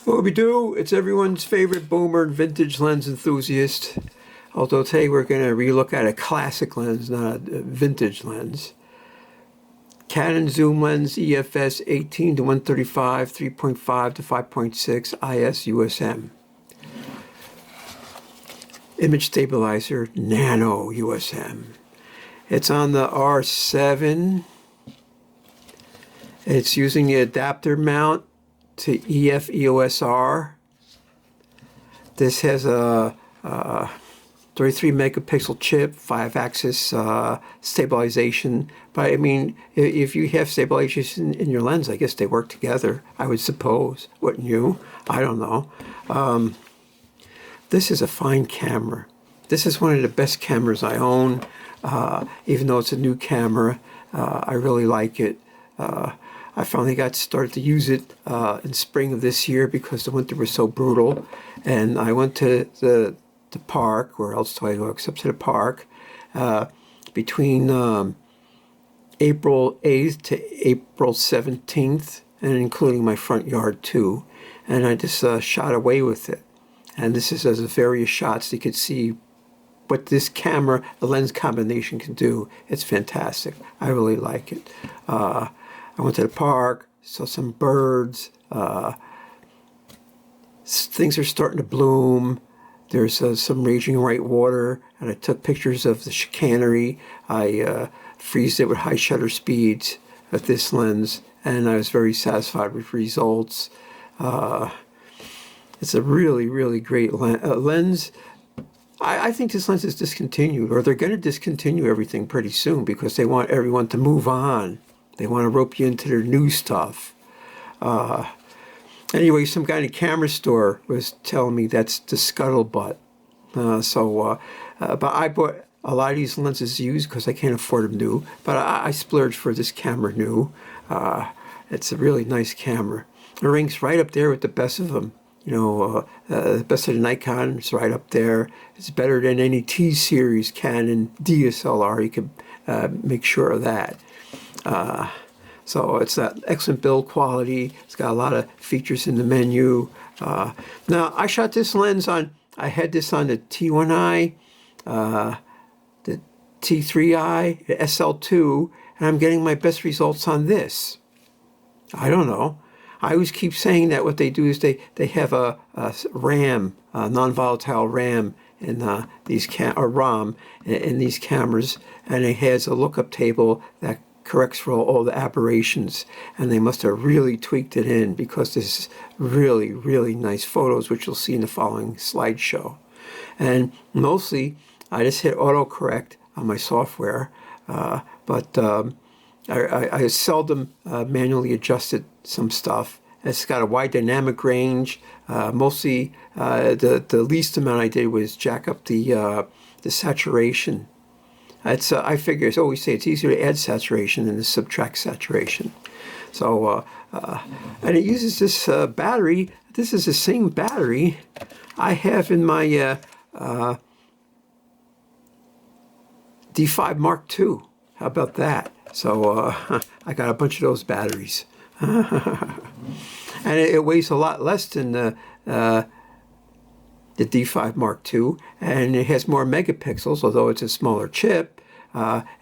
What we do, it's everyone's favorite boomer vintage lens enthusiast. Although today we're going to relook at a classic lens, not a vintage lens. Canon zoom lens EFS 18 to 135, 3.5 to 5.6 IS USM. Image stabilizer, NANO USM. It's on the R7. It's using the adapter mount to EF EOS R. This has a 33 megapixel chip, 5-axis stabilization. But I mean, if you have stabilization in your lens, I guess they work together, I would suppose. Wouldn't you? I don't know. This is a fine camera. This is one of the best cameras I own. Even though it's a new camera, I really like it. I finally got started to use it in spring of this year because the winter was so brutal. And I went to the park, where else do I go except to the park, between April 8th to April 17th, and including my front yard too. And I just shot away with it. And this is as various shots you could see what this camera, the lens combination can do. It's fantastic. I really like it. I went to the park, saw some birds. Things are starting to bloom. There's some raging white water, and I took pictures of the chicanery. I freezed it with high shutter speeds with this lens, and I was very satisfied with results. It's a really, really great lens. I think this lens is discontinued, or they're going to discontinue everything pretty soon because they want everyone to move on. They want to rope you into their new stuff. Anyway, some guy in a camera store was telling me that's the scuttlebutt. But I bought a lot of these lenses used because I can't afford them new. But I splurged for this camera new. It's a really nice camera. It ranks right up there with the best of them. You know, the best of the Nikon is right up there. It's better than any T-series Canon DSLR. You can make sure of that. So it's that excellent build quality. It's got a lot of features in the menu. Now, I shot this lens on, I had this on the T1i, the T3i, the SL2, and I'm getting my best results on this. I don't know. I always keep saying that what they do is they have a RAM, a non-volatile RAM in these ROM in these cameras, and it has a lookup table that corrects for all the aberrations, and they must have really tweaked it in because this is really, really nice photos, which you'll see in the following slideshow. And mostly, I just hit autocorrect on my software, but I seldom manually adjusted some stuff. It's got a wide dynamic range. Mostly, the least amount I did was jack up the saturation. It's I figure, as I always say, it's easier to add saturation than to subtract saturation. So, and it uses this battery. This is the same battery I have in my D5 Mark II. How about that? So I got a bunch of those batteries. And it weighs a lot less than the D5 Mark II, and it has more megapixels, although it's a smaller chip.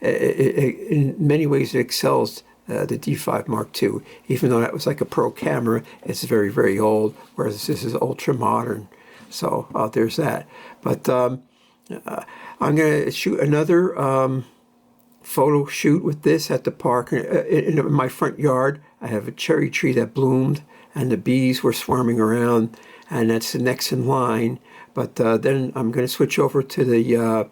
In many ways, it excels the D5 Mark II. Even though that was like a pro camera, it's very, very old, whereas this is ultra modern. So there's that. But I'm going to shoot another photo shoot with this at the park. In my front yard, I have a cherry tree that bloomed, and the bees were swarming around, and that's the next in line. But then I'm going to switch over to the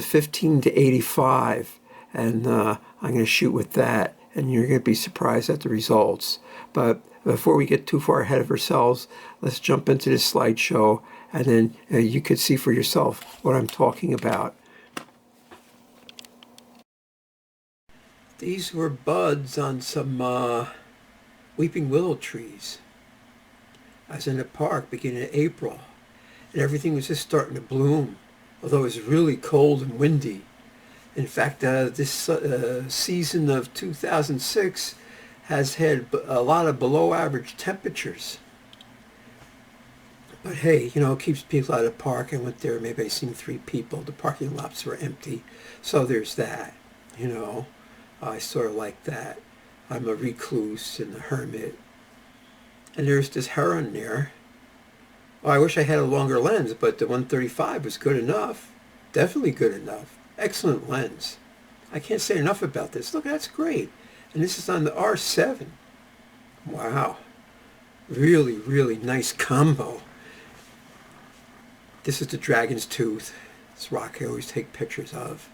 15 to 85, and I'm going to shoot with that, and you're going to be surprised at the results. But before we get too far ahead of ourselves, let's jump into this slideshow, and then you could see for yourself what I'm talking about. These were buds on some weeping willow trees. I was in the park beginning of April, and everything was just starting to bloom, although it was really cold and windy. In fact, this season of 2006 has had a lot of below average temperatures. But hey, you know, it keeps people out of the park. I went there, maybe I seen 3 people. The parking lots were empty. So there's that, you know. I sort of like that. I'm a recluse and a hermit. And there's this heron there. Oh, I wish I had a longer lens, but the 135 was good enough. Definitely good enough. Excellent lens. I can't say enough about this. Look, that's great. And this is on the R7. Wow. Really, really nice combo. This is the dragon's tooth. This rock I always take pictures of.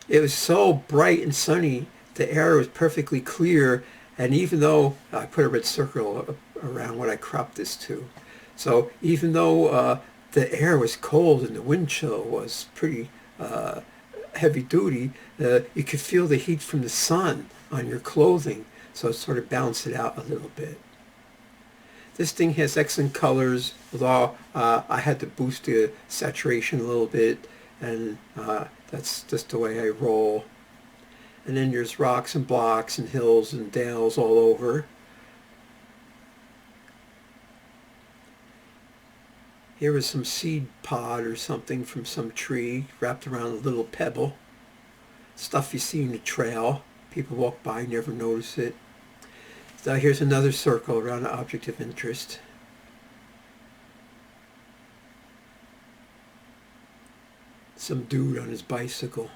It was so bright and sunny, the air was perfectly clear, and even though I put a red circle around what I cropped this to, so even though the air was cold and the wind chill was pretty heavy duty, you could feel the heat from the sun on your clothing, so it sort of balanced it out a little bit. This thing has excellent colors, although I had to boost the saturation a little bit, and that's just the way I roll. And then there's rocks and blocks and hills and dales all over. Here was some seed pod or something from some tree wrapped around a little pebble. Stuff you see in the trail. People walk by, never notice it. So here's another circle around an object of interest. Some dude on his bicycle.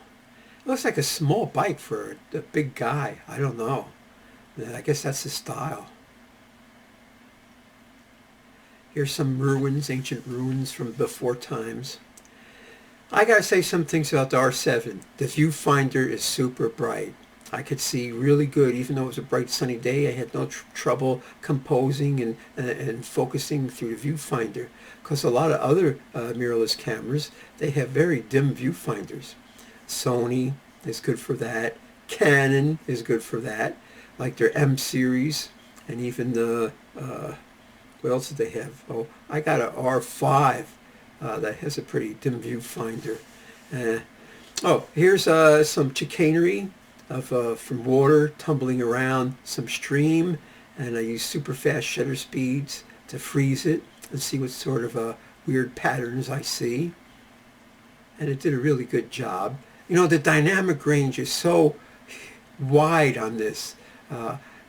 It looks like a small bike for a big guy. I don't know. I guess that's his style. Here's some ruins, ancient ruins from before times. I gotta say some things about the R7. The viewfinder is super bright. I could see really good, even though it was a bright sunny day. I had no trouble composing and focusing through the viewfinder, because a lot of other mirrorless cameras, they have very dim viewfinders. Sony is good for that. Canon is good for that, like their M series, and even the what else did they have? Oh, I got an R5 that has a pretty dim viewfinder. Oh, here's some chicanery of from water tumbling around some stream, and I use super fast shutter speeds to freeze it and see what sort of weird patterns I see. And it did a really good job. You know, the dynamic range is so wide on this.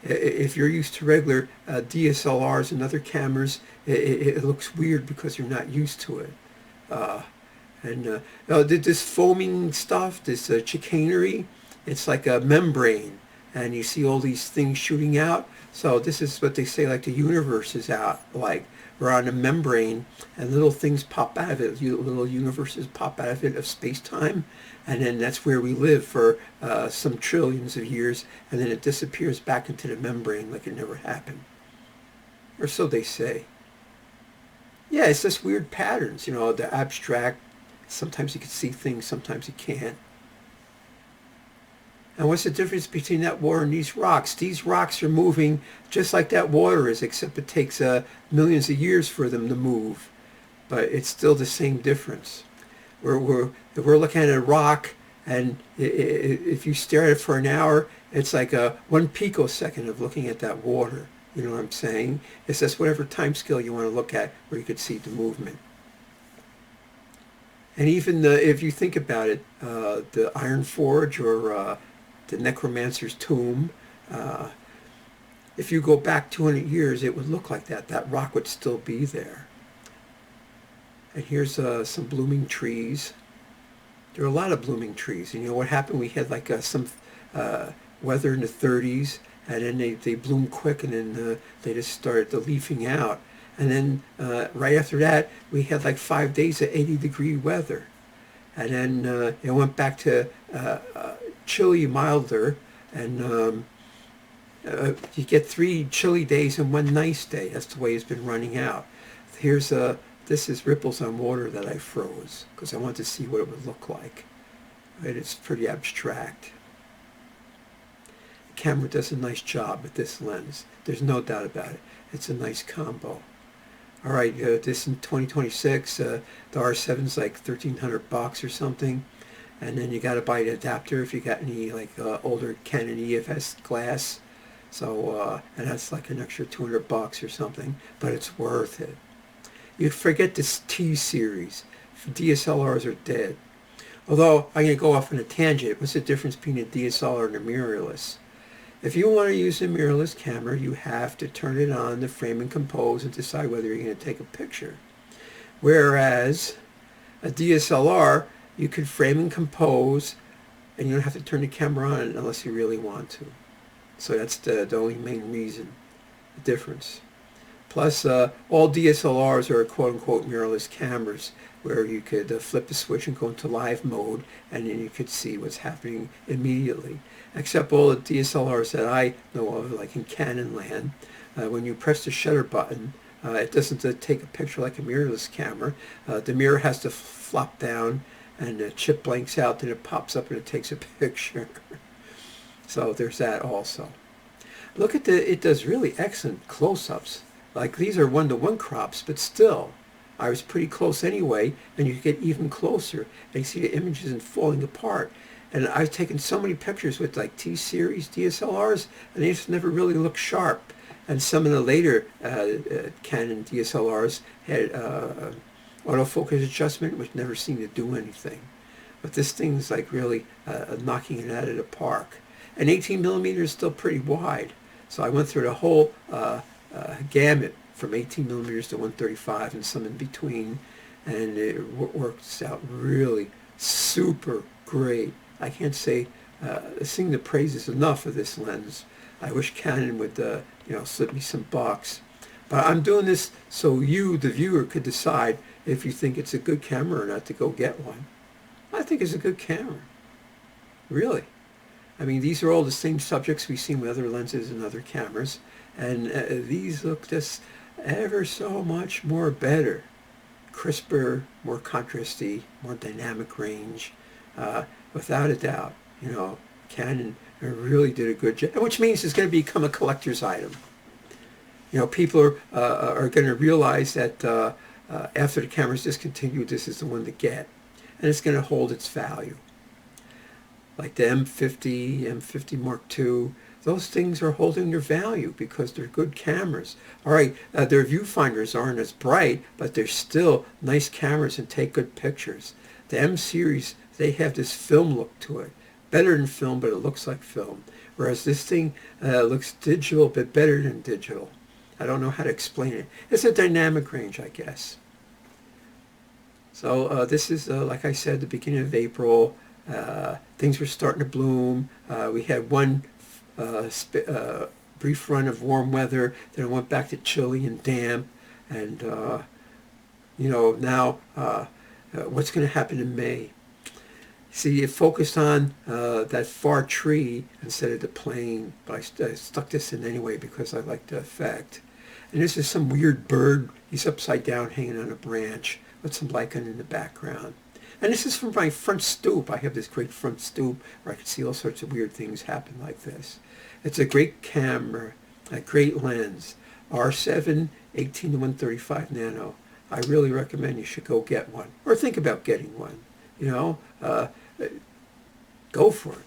If you're used to regular DSLRs and other cameras, it looks weird because you're not used to it. This foaming stuff, this chicanery, it's like a membrane, and you see all these things shooting out. So this is what they say, like the universe is out, like we're on a membrane, and little things pop out of it, little universes pop out of it, of space-time, and then that's where we live for some trillions of years, and then it disappears back into the membrane like it never happened. Or so they say. Yeah, it's just weird patterns, you know, the abstract. Sometimes you can see things, sometimes you can't. And what's the difference between that water and these rocks? These rocks are moving just like that water is, except it takes millions of years for them to move. But it's still the same difference. We're looking at a rock, and if you stare at it for an hour, it's like 1 picosecond of looking at that water. You know what I'm saying? It's just whatever time scale you want to look at where you could see the movement. And even if you think about it, the Iron Forge or the Necromancer's tomb, if you go back 200 years, it would look like that. That rock would still be there. And here's some blooming trees. There are a lot of blooming trees. And you know what happened? We had like some weather in the 30s, and then they bloomed quick, and then they just started leafing out. And then right after that, we had like 5 days of 80-degree weather. And then it went back to chilly, milder, and you get 3 chilly days and 1 nice day. That's the way it's been running out. Here's this is ripples on water that I froze because I wanted to see what it would look like. Right? It's pretty abstract. The camera does a nice job with this lens. There's no doubt about it. It's a nice combo. All right, this in 2026, the R7's like $1,300 or something. And then you got to buy an adapter if you got any like older Canon EFS glass. So and that's like an extra $200 or something, but it's worth it. You forget this T series. DSLRs are dead. Although, I'm going to go off on a tangent. What's the difference between a DSLR and a mirrorless? If you want to use a mirrorless camera, you have to turn it on to frame and compose and decide whether you're going to take a picture. Whereas a DSLR, you can frame and compose, and you don't have to turn the camera on unless you really want to. So that's the only main reason, the difference. Plus, all DSLRs are quote-unquote mirrorless cameras, where you could flip the switch and go into live mode, and then you could see what's happening immediately. Except all the DSLRs that I know of, like in Canon land, when you press the shutter button, it doesn't take a picture like a mirrorless camera. The mirror has to flop down, and the chip blanks out, then it pops up and it takes a picture. So there's that also. Look at it does really excellent close-ups. Like these are one-to-one crops, but still, I was pretty close anyway, and you get even closer, and you see the images and falling apart. And I've taken so many pictures with like T-series DSLRs, and they just never really look sharp. And some of the later Canon DSLRs had autofocus adjustment, which never seemed to do anything. But this thing's like really knocking it out of the park. And 18 millimeters is still pretty wide. So I went through the whole gamut from 18 millimeters to 135 and some in between, and it works out really super great. I can't say sing the praises enough of this lens. I wish Canon would slip me some bucks. But I'm doing this so you, the viewer, could decide if you think it's a good camera or not to go get one. I think it's a good camera. Really. I mean, these are all the same subjects we've seen with other lenses and other cameras. And these look just ever so much more better. Crisper, more contrasty, more dynamic range. Without a doubt, Canon really did a good job. Which means it's going to become a collector's item. People are going to realize that after the camera's discontinued, this is the one to get. And it's going to hold its value. Like the M50, M50 Mark II, those things are holding their value because they're good cameras. All right, their viewfinders aren't as bright, but they're still nice cameras and take good pictures. The M series, they have this film look to it. Better than film, but it looks like film. Whereas this thing looks digital, but better than digital. I don't know how to explain it. It's a dynamic range, I guess. So this is, like I said, the beginning of April. Things were starting to bloom. We had one brief run of warm weather. Then it went back to chilly and damp. And, now what's going to happen in May? See, it focused on that far tree instead of the plane. But I stuck this in anyway because I like the effect. And this is some weird bird. He's upside down hanging on a branch with some lichen in the background. And this is from my front stoop. I have this great front stoop where I can see all sorts of weird things happen like this. It's a great camera, a great lens. R7 18 to 135 nano. I really recommend you should go get one or think about getting one. Go for it.